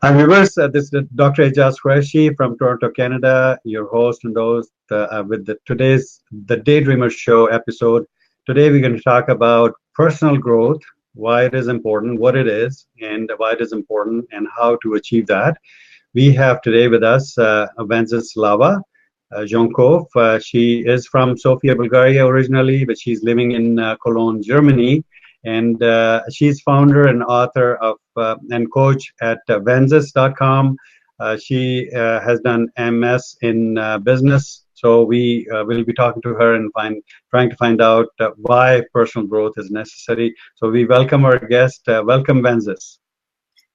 Hi viewers, this is Dr. Aijaz Qureshi from Toronto, Canada, your host and host with today's The Daydreamer Show episode. Today we're going to talk about personal growth, why it is important, what it is, and why it is important, and how to achieve that. We have today with us Wenzeslawa Jonkov. She is from Sofia, Bulgaria originally, but she's living in Cologne, Germany. And she's founder and author of and coach at Wenzes.com. She has done MS in business. So we will be talking to her and trying to find out why personal growth is necessary. So we welcome our guest. Welcome, Wenzes.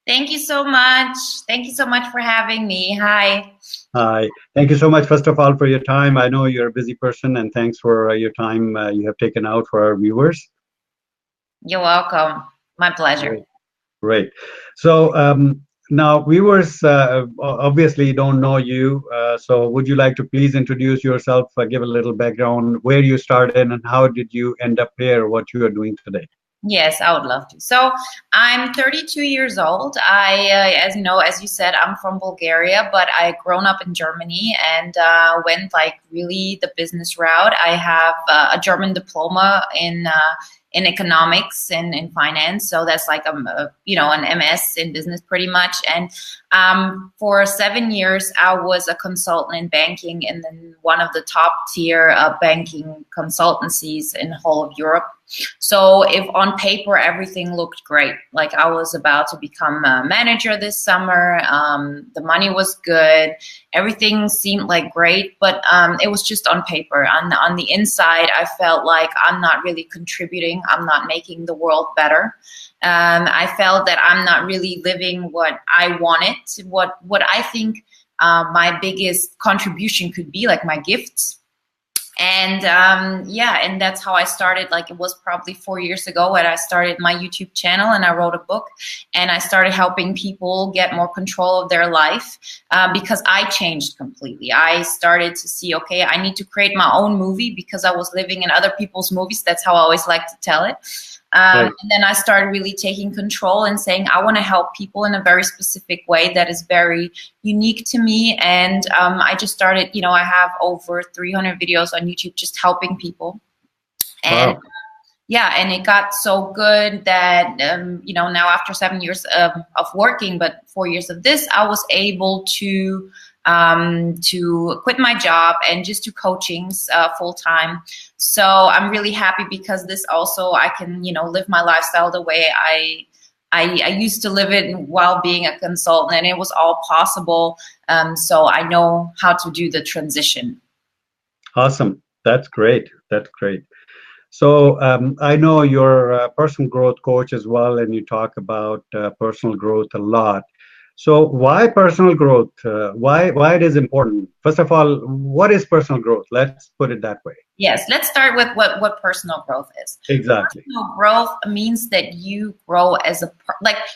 Thank you so much. Thank you so much for having me. Hi. Hi. Thank you so much, first of all, for your time. I know you're a busy person, and thanks for your time you have taken out for our viewers. You're welcome. My pleasure. Great. So now viewers obviously don't know you. So would you like to please introduce yourself, give a little background, where you started and how did you end up here, what you are doing today? Yes, I would love to. So I'm 32 years old. As you know, as you said, I'm from Bulgaria, but I grown up in Germany and went like really the business route. I have a German diploma in economics and in finance, so that's like an MS in business pretty much. And for 7 years, I was a consultant in banking and then one of the top tier banking consultancies in the whole of Europe. So if on paper everything looked great, like I was about to become a manager this summer, the money was good, everything seemed like great, but it was just on paper. On the inside, I felt like I'm not really contributing, I'm not making the world better. I felt that I'm not really living what I wanted, what I think my biggest contribution could be, like my gifts. And and that's how I started. Like it was probably 4 years ago when I started my YouTube channel and I wrote a book and I started helping people get more control of their life because I changed completely. I started to see, okay, I need to create my own movie because I was living in other people's movies. That's how I always like to tell it. And then I started really taking control and saying, I want to help people in a very specific way that is very unique to me. And I just started, I have over 300 videos on YouTube just helping people. And wow. And it got so good that, now after 7 years of working, but 4 years of this, I was able to quit my job and just do coachings full time. So I'm really happy because this also I can live my lifestyle the way I used to live it while being a consultant, and it was all possible. So I know how to do the transition. Awesome. That's great. That's great. So I know you're a personal growth coach as well, and you talk about personal growth a lot. So why personal growth? Why it is important? First of all, what is personal growth? Let's put it that way. Yes, let's start with what personal growth is. Exactly. Personal growth means that you grow as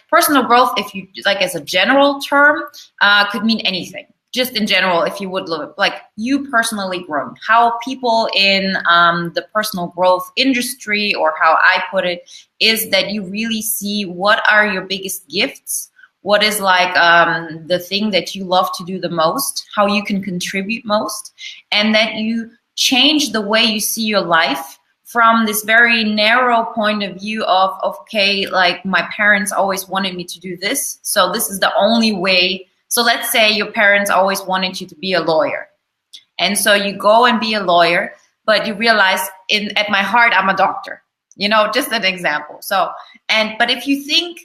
personal growth, if you like as a general term, could mean anything. Just in general, if you would look like you personally grown, how people in the personal growth industry, or how I put it, is that you really see what are your biggest gifts. What is like the thing that you love to do the most, how you can contribute most, and that you change the way you see your life from this very narrow point of view of, okay, like my parents always wanted me to do this, so this is the only way. So let's say your parents always wanted you to be a lawyer. And so you go and be a lawyer, but you realize at my heart, I'm a doctor, just an example. But if you think,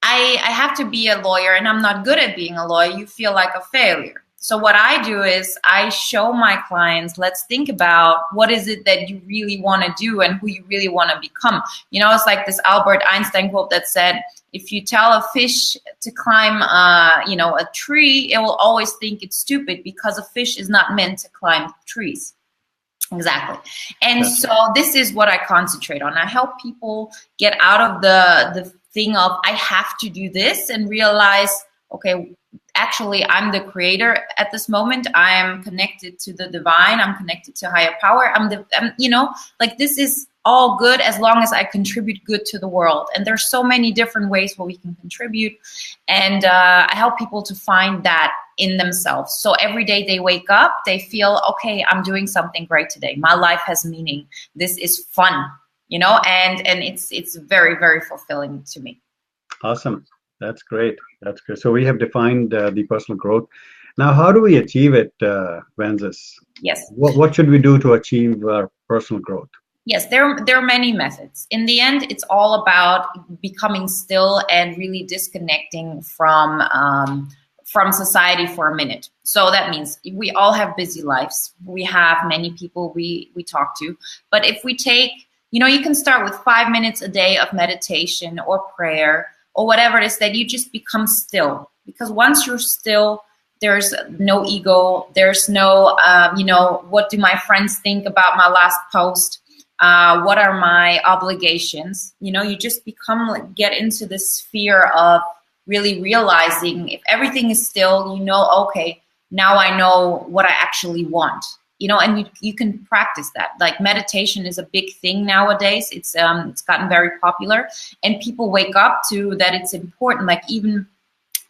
I have to be a lawyer and I'm not good at being a lawyer, you feel like a failure. So what I do is I show my clients, let's think about what is it that you really want to do and who you really want to become. It's like this Albert Einstein quote that said, if you tell a fish to climb, a tree, it will always think it's stupid because a fish is not meant to climb trees. Exactly. And so this is what I concentrate on. I help people get out of the thing of I have to do this and realize, okay, actually I'm the creator at this moment. I am connected to the divine. I'm connected to higher power. This is all good as long as I contribute good to the world. And there's so many different ways where we can contribute. And I help people to find that in themselves. So every day they wake up, they feel, okay, I'm doing something great today. My life has meaning. This is fun, you know, and it's very, very fulfilling to me. Awesome. That's great. That's good. So we have defined the personal growth. Now, how do we achieve it, Wenzes? Yes. What should we do to achieve personal growth? Yes, there are many methods. In the end, it's all about becoming still and really disconnecting from society for a minute. So that means we all have busy lives. We have many people we talk to. But if we take, you know, you can start with 5 minutes a day of meditation or prayer or whatever it is, that you just become still. Because once you're still, there's no ego. There's no, you know, what do my friends think about my last post? What are my obligations? You know, you just get into this sphere of really realizing if everything is still, you know, okay, now I know what I actually want, you know, and you can practice that. Like meditation is a big thing nowadays. It's gotten very popular, and people wake up to that it's important. Like even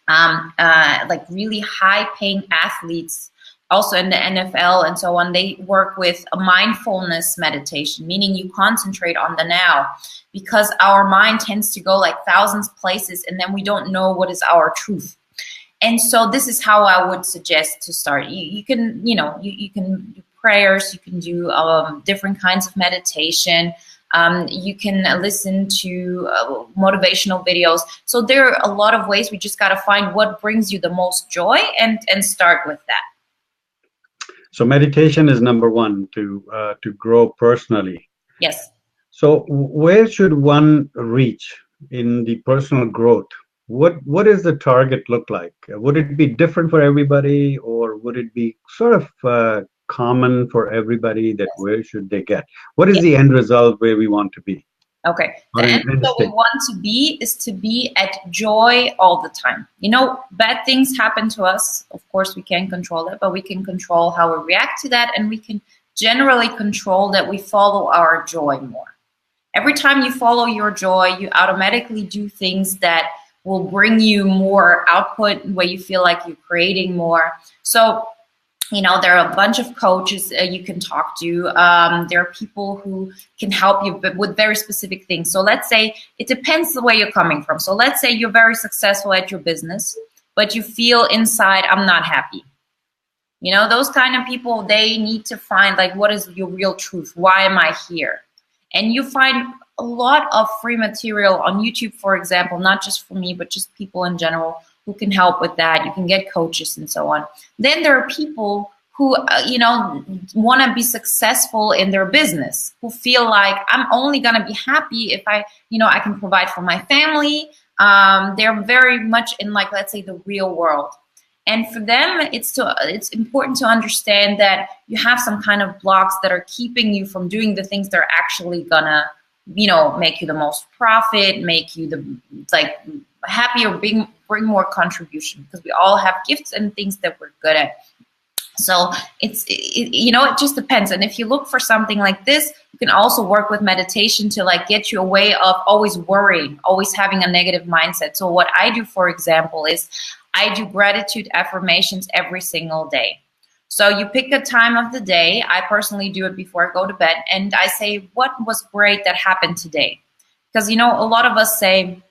like really high paying athletes, also in the NFL and so on, they work with a mindfulness meditation, meaning you concentrate on the now, because our mind tends to go like thousands of places and then we don't know what is our truth. And so this is how I would suggest to start. You can, you know, you can do prayers, you can do different kinds of meditation. You can listen to motivational videos. So there are a lot of ways. We just got to find what brings you the most joy and start with that. So meditation is number one to grow personally. Yes. So where should one reach in the personal growth? What does the target look like? Would it be different for everybody, or would it be sort of common for everybody? That where should they get? What is the end result where we want to be? Okay. The end result we want to be is to be at joy all the time. You know, bad things happen to us. Of course, we can't control that, but we can control how we react to that, and we can generally control that we follow our joy more. Every time you follow your joy, you automatically do things that will bring you more output, where you feel like you're creating more. So, you know, there are a bunch of coaches you can talk to. There are people who can help you with very specific things. So let's say it depends the way you're coming from. So let's say you're very successful at your business, but you feel inside, I'm not happy. You know, those kind of people, they need to find like, what is your real truth? Why am I here? And you find a lot of free material on YouTube, for example, not just for me, but just people in general who can help with that. You can get coaches and so on. Then there are people who, you know, want to be successful in their business, who feel like I'm only going to be happy if I, you know, I can provide for my family. They're very much in like, let's say, the real world. And for them, it's important to understand that you have some kind of blocks that are keeping you from doing the things that are actually gonna, you know, make you the most profit, make you the like happy, or bring more contribution, because we all have gifts and things that we're good at. So you know, it just depends. And if you look for something like this, you can also work with meditation to like get you away of always worrying, always having a negative mindset. So what I do, for example, is I do gratitude affirmations every single day. So you pick a time of the day. I personally do it before I go to bed, and I say, what was great that happened today? Because, you know, a lot of us say,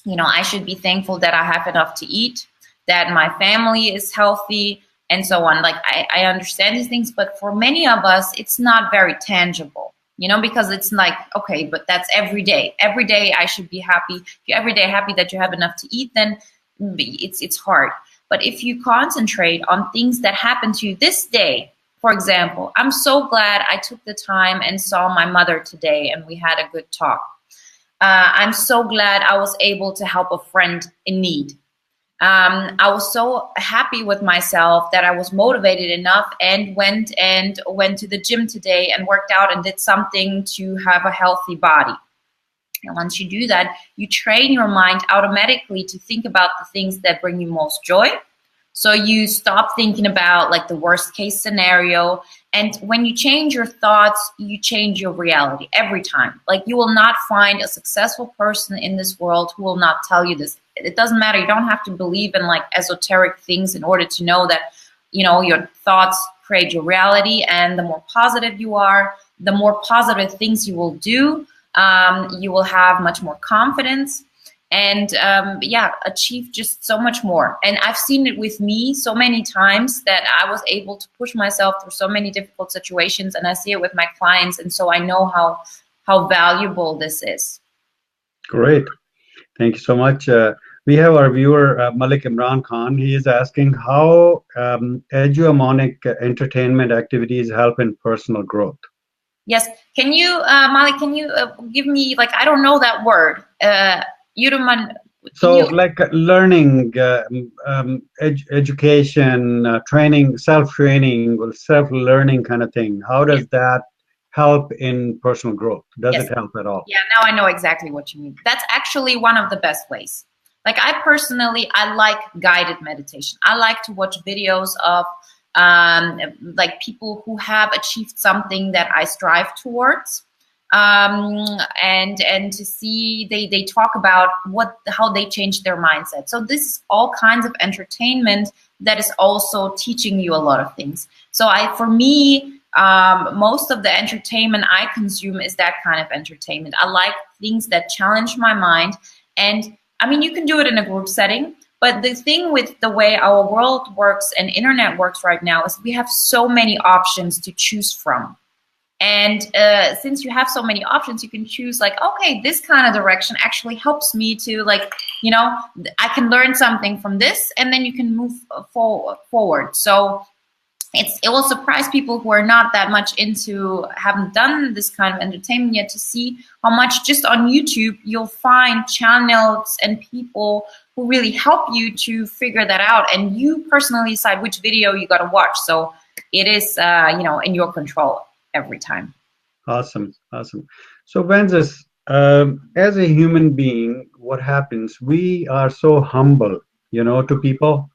you know, I should be thankful that I have enough to eat, that my family is healthy, and so on. Like, I understand these things, but for many of us, it's not very tangible, you know, because it's like, okay, but that's every day. Every day I should be happy. If you're every day happy that you have enough to eat, then it's hard. But if you concentrate on things that happen to you this day, for example, I'm so glad I took the time and saw my mother today and we had a good talk. I'm so glad I was able to help a friend in need. I was so happy with myself that I was motivated enough and went to the gym today and worked out and did something to have a healthy body. And once you do that, you train your mind automatically to think about the things that bring you most joy, So you stop thinking about like the worst case scenario. And when you change your thoughts, you change your reality every time. Like you will not find a successful person in this world who will not tell you this. It doesn't matter. You don't have to believe in like esoteric things in order to know that, you know, your thoughts create your reality. And the more positive you are, the more positive things you will do. You will have much more confidence and yeah, achieve just so much more. And I've seen it with me so many times that I was able to push myself through so many difficult situations, and I see it with my clients, and so I know how valuable this is. Great. Thank you so much. We have our viewer, Malik Imran Khan. He is asking how hegemonic entertainment activities help in personal growth. Yes. Can you, Malik, can you give me, like, I don't know that word. So like learning, education, training, self-training, or self-learning kind of thing. How does that help in personal growth? Does it help at all? Yeah, now I know exactly what you mean. That's actually one of the best ways. Like I personally, I like guided meditation. I like to watch videos of like people who have achieved something that I strive towards. And to see they talk about how they changed their mindset. So this is all kinds of entertainment that is also teaching you a lot of things. So for me, most of the entertainment I consume is that kind of entertainment. I like things that challenge my mind. And I mean, you can do it in a group setting, but the thing with the way our world works and internet works right now is we have so many options to choose from. And since you have so many options, you can choose like, okay, this kind of direction actually helps me to like, you know, I can learn something from this, and then you can move forward. So it will surprise people who are not that much into, haven't done this kind of entertainment yet, to see how much just on YouTube you'll find channels and people who really help you to figure that out. And you personally decide which video you got to watch. So it is, you know, in your control every time. Awesome. So Wenzes, as a human being, what happens? We are so humble, you know, to people.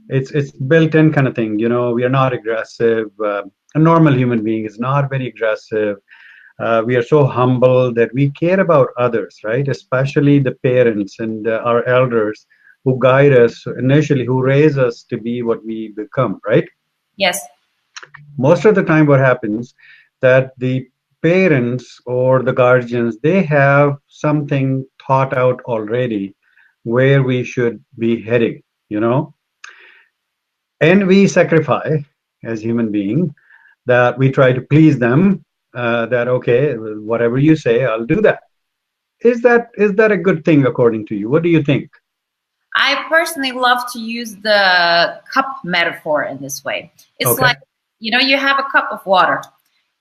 It's built-in kind of thing, you know. We are not aggressive. A normal human being is not very aggressive. We are so humble that we care about others, right? Especially the parents and our elders who guide us initially, who raise us to be what we become, right? Yes. Most of the time what happens that the parents or the guardians, they have something thought out already where we should be heading, you know, and we sacrifice as human being that we try to please them, that okay, whatever you say, I'll do that. Is that a good thing according to you? What do you think? I personally love to use the cup metaphor in this way. It's like, you know, you have a cup of water,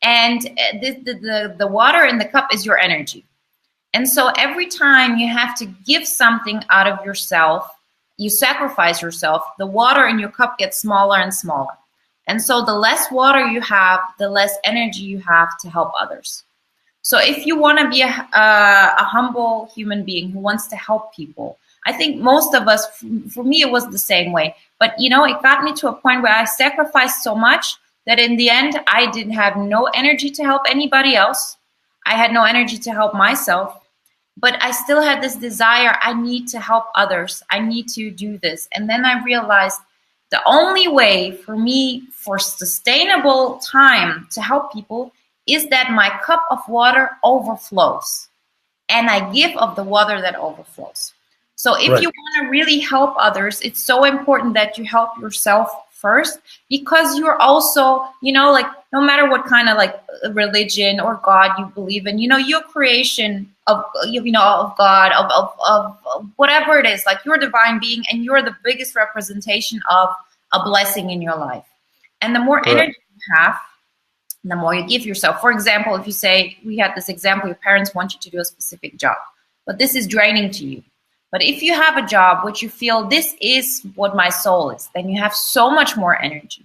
and the water in the cup is your energy. And so every time you have to give something out of yourself, you sacrifice yourself, the water in your cup gets smaller and smaller. And so the less water you have, the less energy you have to help others. So if you want to be a humble human being who wants to help people, I think most of us, for me, it was the same way. But, you know, it got me to a point where I sacrificed so much that in the end, I didn't have no energy to help anybody else. I had no energy to help myself. But I still had this desire, I need to help others. I need to do this. And then I realized the only way for me for sustainable time to help people is that my cup of water overflows. And I give of the water that overflows. So if you want to really help others, it's so important that you help yourself first, because you're also, you know, like no matter what kind of like religion or God you believe in, you know, you're creation of, you know, of God, of whatever it is, like you're a divine being and you're the biggest representation of a blessing in your life. And the more energy you have, the more you give yourself. For example, if you say, we had this example, your parents want you to do a specific job, but this is draining to you. But if you have a job which you feel this is what my soul is, then you have so much more energy.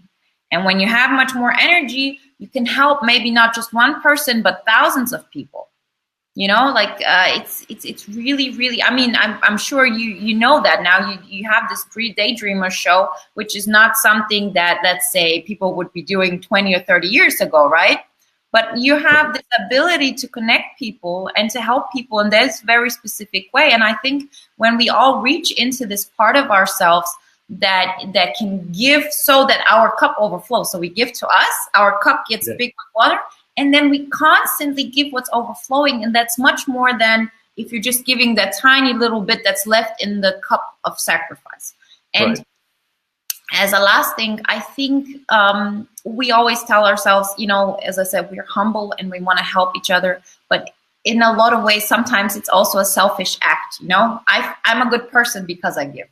And when you have much more energy, you can help maybe not just one person, but thousands of people. Like it's really, really, I mean, I'm sure you know that now. You have this Daydreamer show, which is not something that, let's say, people would be doing 20 or 30 years ago, right? But you have this ability to connect people and to help people in this very specific way. And I think when we all reach into this part of ourselves that can give, so that our cup overflows. So we give to us, our cup gets big with water, and then we constantly give what's overflowing. And that's much more than if you're just giving that tiny little bit that's left in the cup of sacrifice. And as a last thing, I think we always tell ourselves, as I said, we're humble and we want to help each other. But in a lot of ways, sometimes it's also a selfish act. I'm a good person because I give.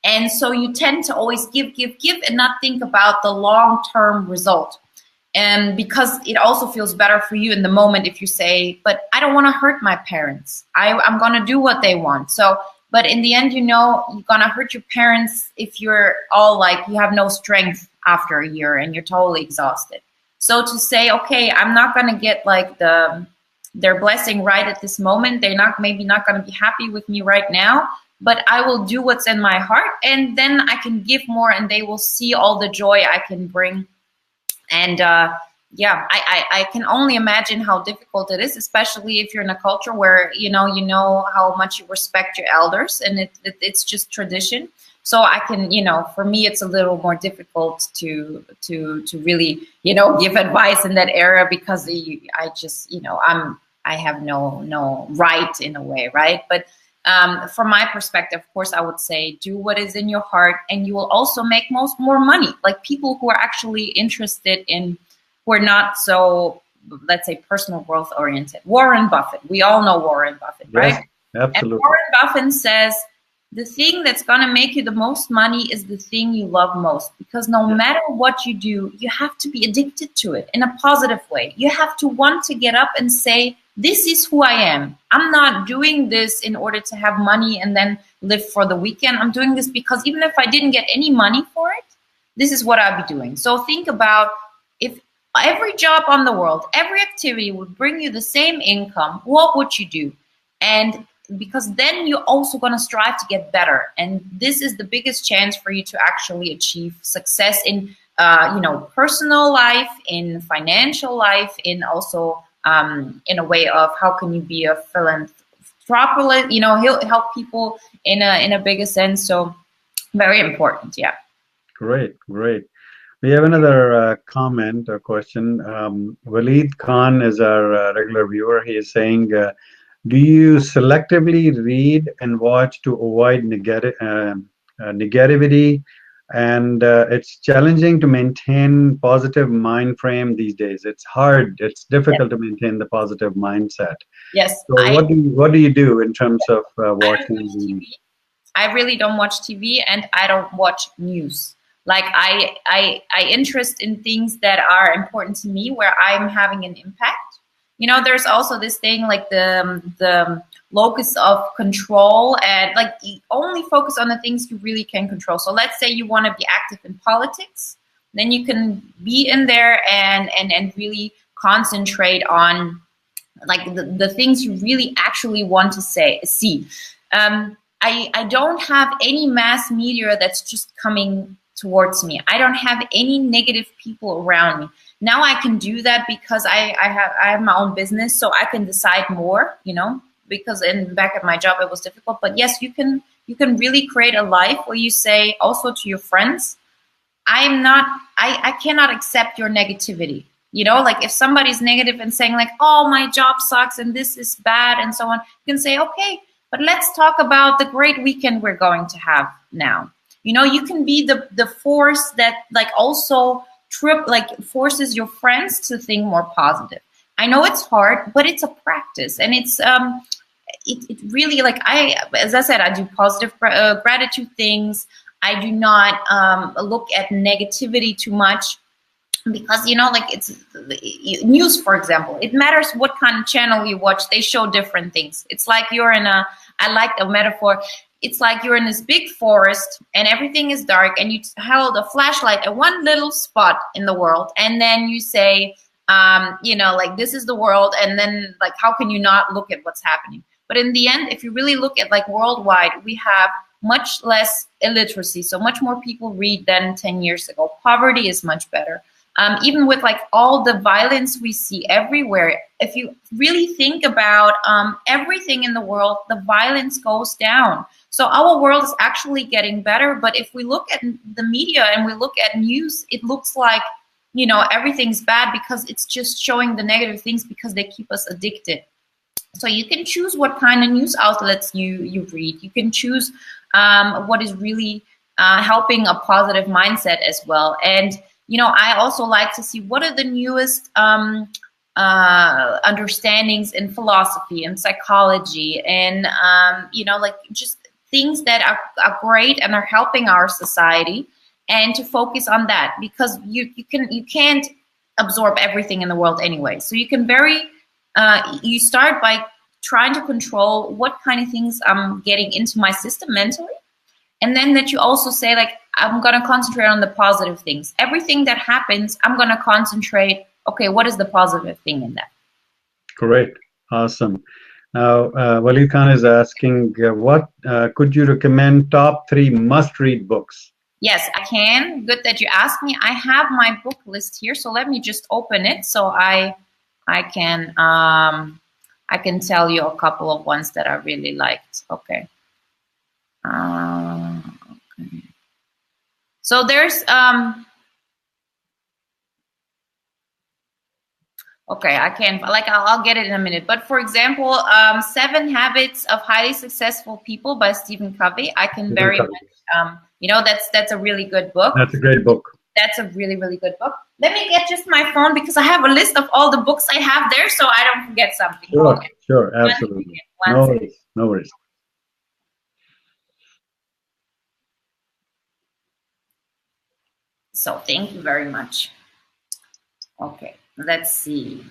And so you tend to always give, and not think about the long-term result. And because it also feels better for you in the moment if you say, but I don't want to hurt my parents. I'm going to do what they want. So, but in the end, you're going to hurt your parents if you're all like, you have no strength after a year and you're totally exhausted. So to say, okay, I'm not going to get like their blessing right at this moment. They're maybe not going to be happy with me right now, but I will do what's in my heart, and then I can give more and they will see all the joy I can bring. And I can only imagine how difficult it is, especially if you're in a culture where you know how much you respect your elders, and it's just tradition. So I can, for me, it's a little more difficult to really, give advice in that area, because I just, I have no right in a way, right? But from my perspective, of course, I would say do what is in your heart, and you will also make more money. Like people who are actually interested in, who are not so, let's say, personal growth oriented. Warren Buffett, we all know Warren Buffett, right? Yes, absolutely. And Warren Buffett says, the thing that's going to make you the most money is the thing you love most, because no matter what you do, you have to be addicted to it in a positive way. You have to want to get up and say, this is who I am. I'm not doing this in order to have money and then live for the weekend. I'm doing this because even if I didn't get any money for it, this is what I'll be doing. So think about, if every job on the world, every activity would bring you the same income, what would you do? And because then you're also going to strive to get better. And this is the biggest chance for you to actually achieve success in, personal life, in financial life, in also in a way of how can you be a philanthropist, help people in a bigger sense. So very important. Yeah. Great. We have another comment or question. Waleed Khan is our regular viewer. He is saying, do you selectively read and watch to avoid negativity? And it's challenging to maintain positive mind frame these days. It's hard. It's difficult to maintain the positive mindset. Yes. So what do you do in terms of watching? I really don't watch TV, and I don't watch news. Like I interest in things that are important to me, where I'm having an impact. There's also this thing like the locus of control, and like you only focus on the things you really can control. So let's say you want to be active in politics, then you can be in there and really concentrate on like the things you really actually want to see. I don't have any mass media that's just coming towards me. I don't have any negative people around me. Now I can do that because I have my own business, so I can decide more, because back at my job it was difficult. But yes, you can really create a life where you say also to your friends, I cannot accept your negativity. Like if somebody's negative and saying like, oh, my job sucks and this is bad and so on, you can say, okay, but let's talk about the great weekend we're going to have now. You can be the force that like also forces your friends to think more positive. I know it's hard, but it's a practice, and it's it really, like, as I said, I do positive gratitude things. I do not look at negativity too much, because like it's news, for example. It matters what kind of channel you watch. They show different things. It's like you're in I like the metaphor. It's like you're in this big forest and everything is dark, and you held a flashlight at one little spot in the world, and then you say, You know, like this is the world, and then like how can you not look at what's happening? But in the end, if you really look at like worldwide, we have much less illiteracy, so much more people read than 10 years ago. Poverty is much better. Even with like all the violence we see everywhere, if you really think about everything in the world, the violence goes down. So our world is actually getting better. But if we look at the media and we look at news, it looks like, you know, everything's bad because it's just showing the negative things because they keep us addicted. So you can choose what kind of news outlets you read. You can choose what is really helping a positive mindset as well. And you know, I also like to see what are the newest understandings in philosophy and psychology, and you know, like just things that are great and are helping our society, and to focus on that, because you can't absorb everything in the world anyway. So you can you start by trying to control what kind of things I'm getting into my system mentally. And then that you also say, like, I'm going to concentrate on the positive things. Everything that happens, I'm going to concentrate, okay, what is the positive thing in that? Great. Awesome. Now, Wali Khan is asking, what could you recommend top 3 must-read books? Yes, I can. Good that you asked me. I have my book list here, so let me just open it so I can tell you a couple of ones that I really liked. Okay. Okay. So there's okay, I can I'll get it in a minute. But for example, 7 Habits of Highly Successful People by Stephen Covey. I can very much you know, that's a really good book. That's a great book. That's a really, really good book. Let me get just my phone because I have a list of all the books I have there, so I don't forget something. Sure, okay. Sure, absolutely. No worries, no worries. So thank you very much. Okay, let's see.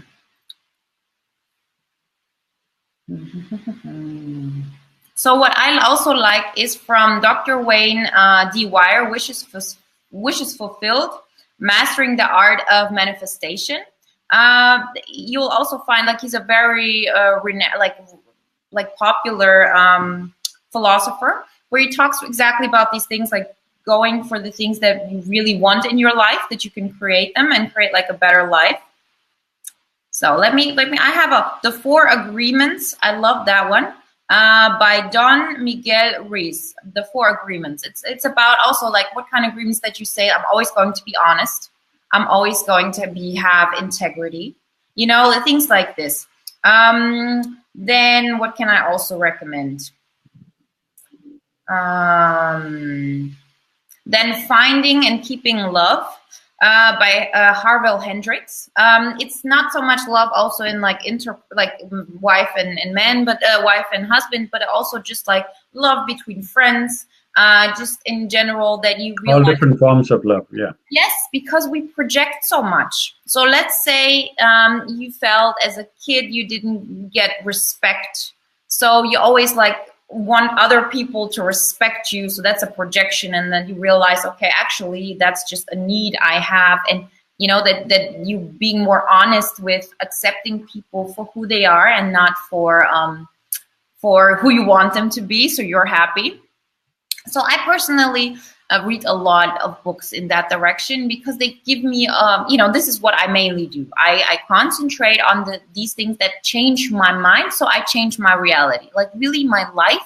So what I also like is from Dr. Wayne Dwyer, Wishes Fulfilled, Mastering the Art of Manifestation. You'll also find like he's a very popular philosopher, where he talks exactly about these things, like going for the things that you really want in your life, that you can create them and create like a better life. So let me I have the 4 Agreements. I love that one. By Don Miguel Ruiz, the 4 Agreements. It's about also like what kind of agreements that you say. I'm always going to be honest. I'm always going to have integrity. You know, things like this. Then what can I also recommend? Then Finding and Keeping Love by Harville Hendrix. It's not so much love also in like wife and man, but wife and husband, but also just like love between friends, just in general, that you realize all different forms of love. Yeah. Yes, because we project so much. So let's say you felt as a kid you didn't get respect, so you always like want other people to respect you, so that's a projection, and then you realize, okay, actually that's just a need I have. And you know that you being more honest with accepting people for who they are and not for who you want them to be, so you're happy. So I personally read a lot of books in that direction, because they give me, you know, this is what I mainly do. I concentrate on these things that change my mind, so I change my reality. Like really, my life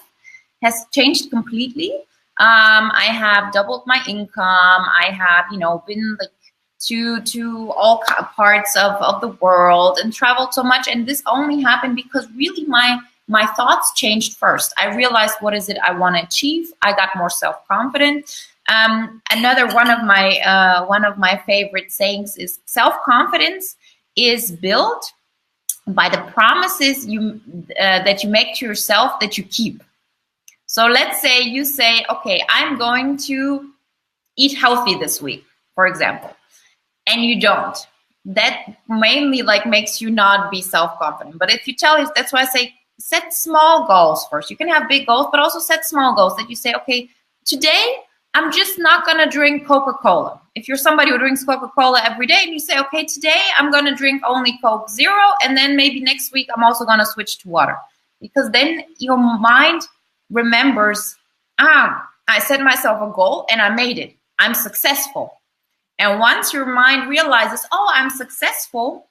has changed completely. I have doubled my income. I have, you know, been like to all parts of the world and traveled so much. And this only happened because really my thoughts changed first. I realized what is it I want to achieve. I got more self-confident. Another one of my favorite sayings is self-confidence is built by the promises that you make to yourself that you keep. So let's say you say, okay, I'm going to eat healthy this week, for example, and you don't. That mainly like makes you not be self-confident. But if you tell us, that's why I say set small goals first. You can have big goals, but also set small goals that you say, okay, today I'm just not going to drink Coca-Cola. If you're somebody who drinks Coca-Cola every day and you say, okay, today I'm going to drink only Coke Zero, and then maybe next week I'm also going to switch to water. Because then your mind remembers, I set myself a goal and I made it. I'm successful. And once your mind realizes, oh, I'm successful,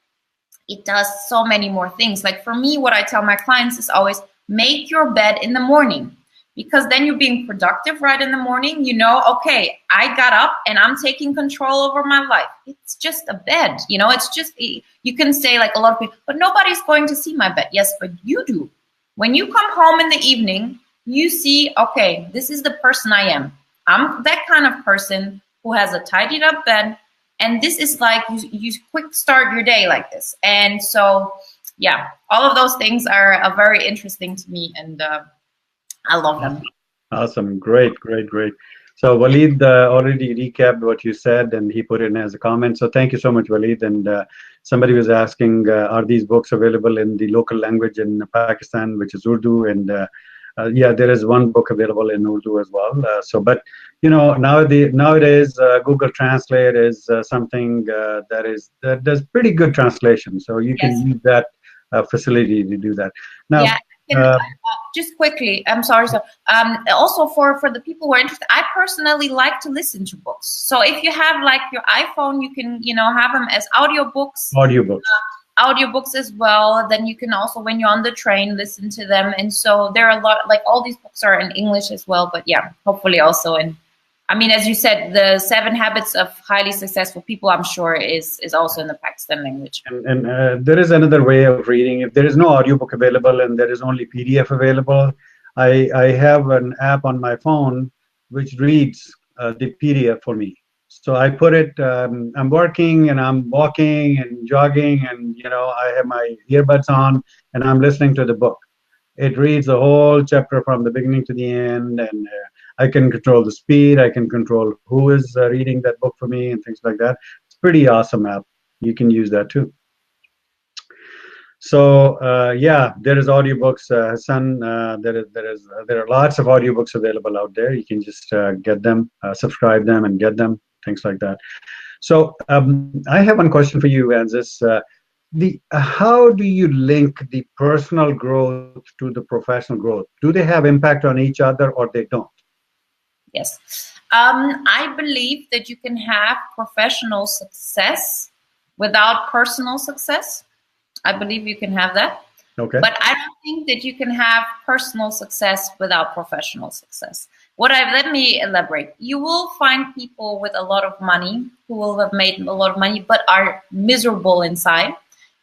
it does so many more things. Like for me, what I tell my clients is always make your bed in the morning. Because then you're being productive right in the morning. You know, okay, I got up and I'm taking control over my life. It's just a bed, you know, it's just, you can say like a lot of people, but nobody's going to see my bed. Yes, but you do. When you come home in the evening, you see, okay, this is the person I am. I'm that kind of person who has a tidied up bed. And this is like, you quick start your day like this. And so, yeah, all of those things are very interesting to me. And I love them. Awesome. Great. So Waleed already recapped what you said and he put it in as a comment. So thank you so much, Waleed. And somebody was asking, are these books available in the local language in Pakistan, which is Urdu? And yeah, there is one book available in Urdu as well. But you know, nowadays Google Translate is something that does pretty good translation. So you can use that facility to do that. Now, just quickly, I'm sorry. So, also for the people who are interested, I personally like to listen to books. So if you have like your iPhone, you can, you know, have them as audiobooks. Audiobooks as well. Then you can also, when you're on the train, listen to them. And so there are a lot, like all these books are in English as well. But yeah, hopefully also in. I mean, as you said, the 7 Habits of Highly Successful People, I'm sure is also in the Pakistan language. And there is another way of reading. If there is no audiobook available and there is only PDF available, I have an app on my phone which reads the PDF for me. So I put it, I'm working and I'm walking and jogging and, you know, I have my earbuds on and I'm listening to the book. It reads the whole chapter from the beginning to the end, and I can control the speed. I can control who is reading that book for me and things like that. It's a pretty awesome app. You can use that too. So yeah, there is audiobooks, Hassan. There are lots of audiobooks available out there. You can just get them, subscribe them, and get them, things like that. So I have one question for you, Wenzes. How do you link the personal growth to the professional growth? Do they have impact on each other or they don't? Yes. I believe that you can have professional success without personal success. I believe you can have that. Okay. But I don't think that you can have personal success without professional success. Let me elaborate. You will find people with a lot of money who will have made a lot of money but are miserable inside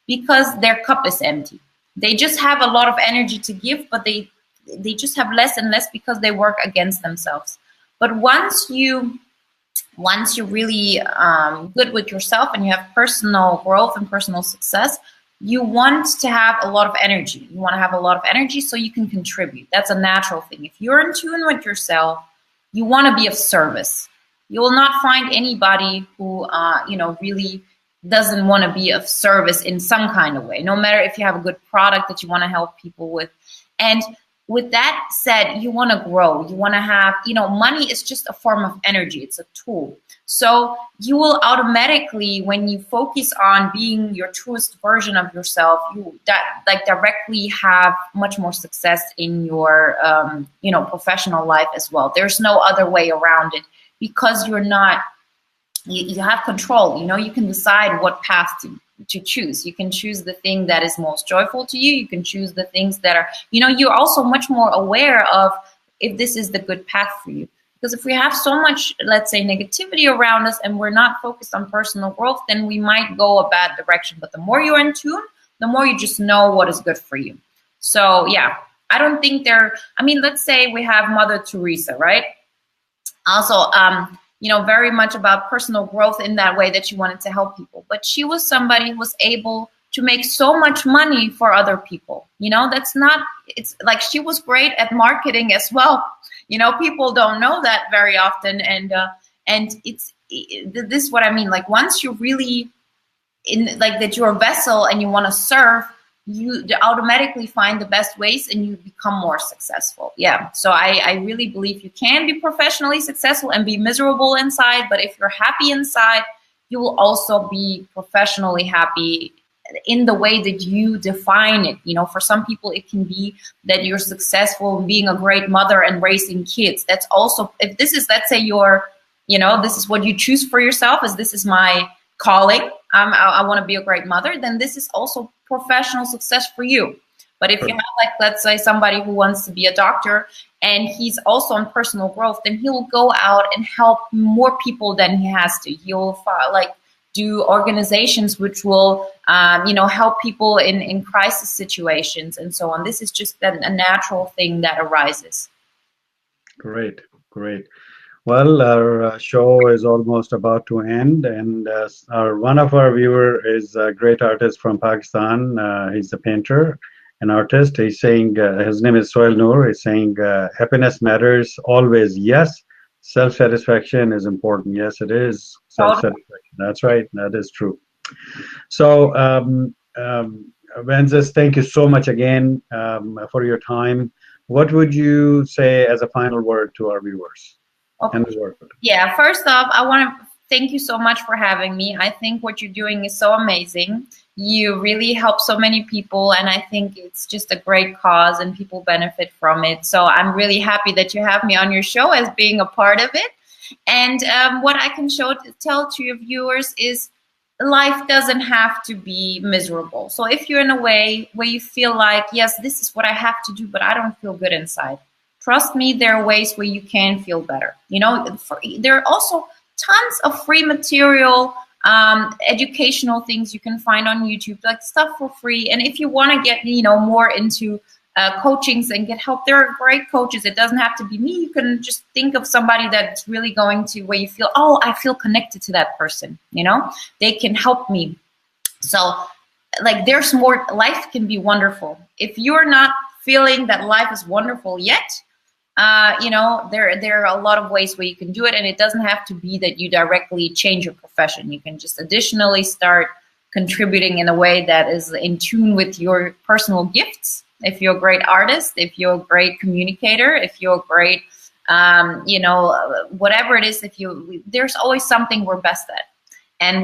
because their cup is empty. They just have a lot of energy to give, but they just have less and less because they work against themselves. But once you're really good with yourself and you have personal growth and personal success, you want to have a lot of energy. You want to have a lot of energy so you can contribute. That's a natural thing. If you're in tune with yourself, you want to be of service. You will not find anybody who, really doesn't want to be of service in some kind of way, no matter if you have a good product that you want to help people with. And with that said, you want to grow. You want to have, money is just a form of energy. It's a tool. So you will automatically, when you focus on being your truest version of yourself, you directly have much more success in your, professional life as well. There's no other way around it because you're not, you have control. You can decide what path to choose. You can choose the thing that is most joyful to you. You can choose the things that are, you're also much more aware of if this is the good path for you. Because if we have so much, let's say, negativity around us and we're not focused on personal growth, then we might go a bad direction. But the more you're in tune, the more you just know what is good for you. So yeah, I don't think let's say we have Mother Teresa, right? Also, very much about personal growth in that way that she wanted to help people. But she was somebody who was able to make so much money for other people. It's like she was great at marketing as well. People don't know that very often. And this is what I mean. Like once you're really in, like that you're a vessel and you want to serve, you automatically find the best ways and you become more successful. Yeah. So I really believe you can be professionally successful and be miserable inside, but if you're happy inside, you will also be professionally happy in the way that you define it. You know, for some people, it can be that you're successful in being a great mother and raising kids. That's also, if this is, let's say your, you know, this is what you choose for yourself, as this is my calling, I want to be a great mother, then this is also professional success for you. But if you have, like, let's say somebody who wants to be a doctor and he's also on personal growth, then he'll go out and help more people than he has to. He'll like do organizations which will, you know, help people in crisis situations and so on. This is just a natural thing that arises. Great, great. Well, our show is almost about to end, and one of our viewer is a great artist from Pakistan. He's a painter, an artist. He's saying, his name is Soil Noor. He's saying, happiness matters always. Yes, self-satisfaction is important. Yes, it is self-satisfaction. That's right. That is true. So, Wenzes, thank you so much again for your time. What would you say as a final word to our viewers? Okay. Yeah, first off, I want to thank you so much for having me. I think what you're doing is so amazing. You really help so many people, and I think it's just a great cause and people benefit from it. So I'm really happy that you have me on your show as being a part of it. And what I can tell to your viewers is life doesn't have to be miserable. So if you're in a way where you feel like, yes, this is what I have to do, but I don't feel good inside, trust me, there are ways where you can feel better. You know, there are also tons of free material, educational things you can find on YouTube, like stuff for free. And if you want to get, you know, more into coachings and get help, there are great coaches. It doesn't have to be me. You can just think of somebody that's really going to where you feel, oh, I feel connected to that person. You know, they can help me. So, like, there's more. Life can be wonderful. If you're not feeling that life is wonderful yet, you know, there are a lot of ways where you can do it, and it doesn't have to be that you directly change your profession. You can just additionally start contributing in a way that is in tune with your personal gifts. If you're a great artist, if you're a great communicator, if you're a great, you know, whatever it is, there's always something we're best at. And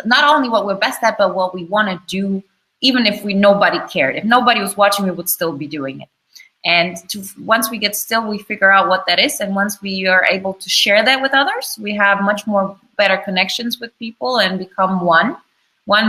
not only what we're best at, but what we want to do, even if nobody cared. If nobody was watching, we would still be doing it. And once we get still, we figure out what that is. And once we are able to share that with others, we have much more better connections with people and become one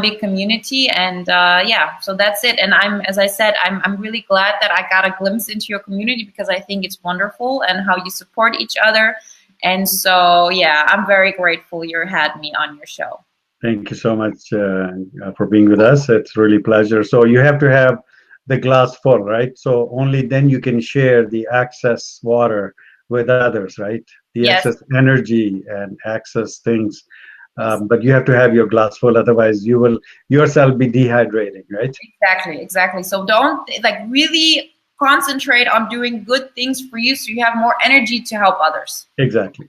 big community. And yeah, so that's it. And as I said, I'm really glad that I got a glimpse into your community, because I think it's wonderful and how you support each other. And so, yeah, I'm very grateful you had me on your show. Thank you so much for being with us. It's really a pleasure. So you have to have the glass full, right? So only then you can share the excess water with others, right? The Yes. excess energy and access things. But you have to have your glass full, otherwise you will yourself be dehydrating, right? Exactly. So don't, like, really concentrate on doing good things for you so you have more energy to help others. Exactly.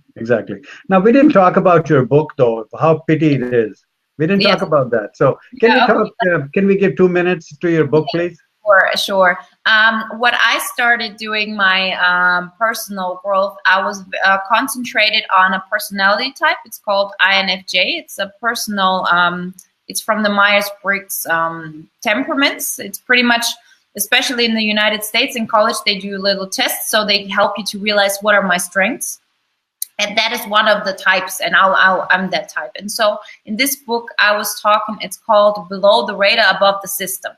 Now, we didn't talk about your book, though. How pity it is. We didn't talk about that. So can we give 2 minutes to your book, please? Sure. What I started doing my personal growth, I was concentrated on a personality type. It's called INFJ. It's a personal, it's from the Myers-Briggs temperaments. It's pretty much, especially in the United States, in college, they do little tests. So they help you to realize what are my strengths. And that is one of the types, and I'm that type. And so in this book, I was talking, it's called Below the Radar, Above the System.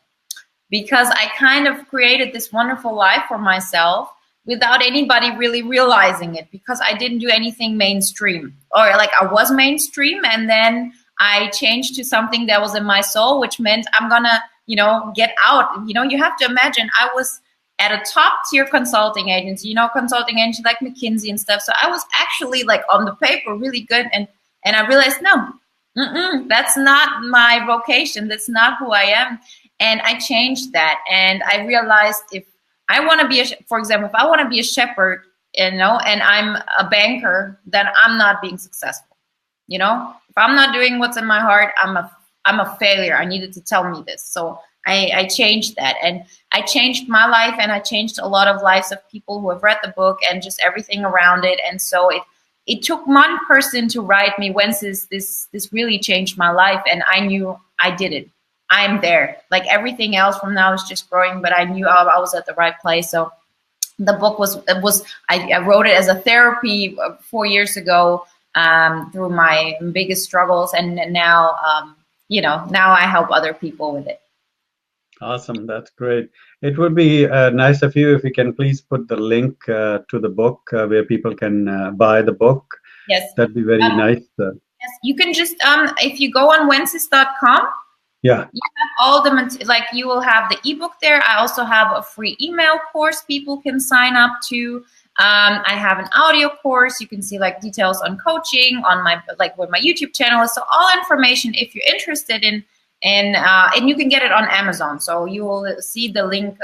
Because I kind of created this wonderful life for myself without anybody really realizing it, because I didn't do anything mainstream. Or like, I was mainstream, and then I changed to something that was in my soul, which meant I'm gonna, you know, get out. You know, you have to imagine I was at a top tier consulting agency, you know, consulting agency like McKinsey and stuff. So I was actually, like, on the paper really good, and I realized, no, that's not my vocation. That's not who I am. And I changed that, and I realized if I want to be, for example, if I want to be a shepherd, you know, and I'm a banker, then I'm not being successful. You know, if I'm not doing what's in my heart, I'm a failure. I needed to tell me this. So I changed that, and I changed my life, and I changed a lot of lives of people who have read the book and just everything around it. And so it took one person to write me, Wenzes, this really changed my life, and I knew I did it. I'm there. Like everything else from now is just growing, but I knew I was at the right place. So the book I wrote it as a therapy 4 years ago, through my biggest struggles, and now now I help other people with it. Awesome. That's great. It would be nice of you if you can please put the link to the book where people can buy the book. Yes. That'd be very nice. Yes, you can just if you go on Wenzes.com, Yeah. you have all the you will have the ebook there. I also have a free email course people can sign up to. I have an audio course. You can see like details on coaching on my where my YouTube channel is. So all information if you're interested in. And you can get it on Amazon. So you will see the link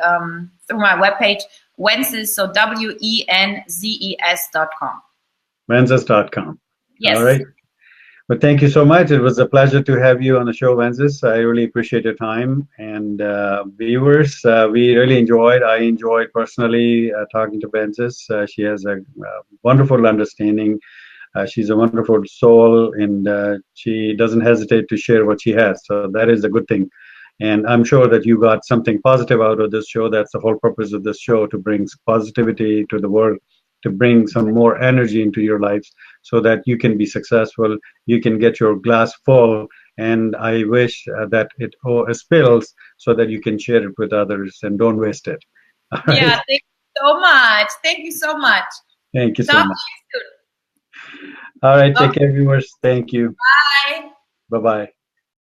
through my webpage, Wenzes, so Wenzes.com. Wenzes.com. Yes. All right. Well, thank you so much. It was a pleasure to have you on the show, Wenzes. I really appreciate your time. And viewers, we really enjoyed. I enjoyed personally talking to Wenzes. She has a wonderful understanding. She's a wonderful soul, and she doesn't hesitate to share what she has. So that is a good thing. And I'm sure that you got something positive out of this show. That's the whole purpose of this show, to bring positivity to the world, to bring some more energy into your lives so that you can be successful, you can get your glass full. And I wish that it spills so that you can share it with others and don't waste it. All right? Yeah, thank you so much. Thank you so much. Thank you so much. All right, take care, viewers. Thank you. Bye. Bye-bye.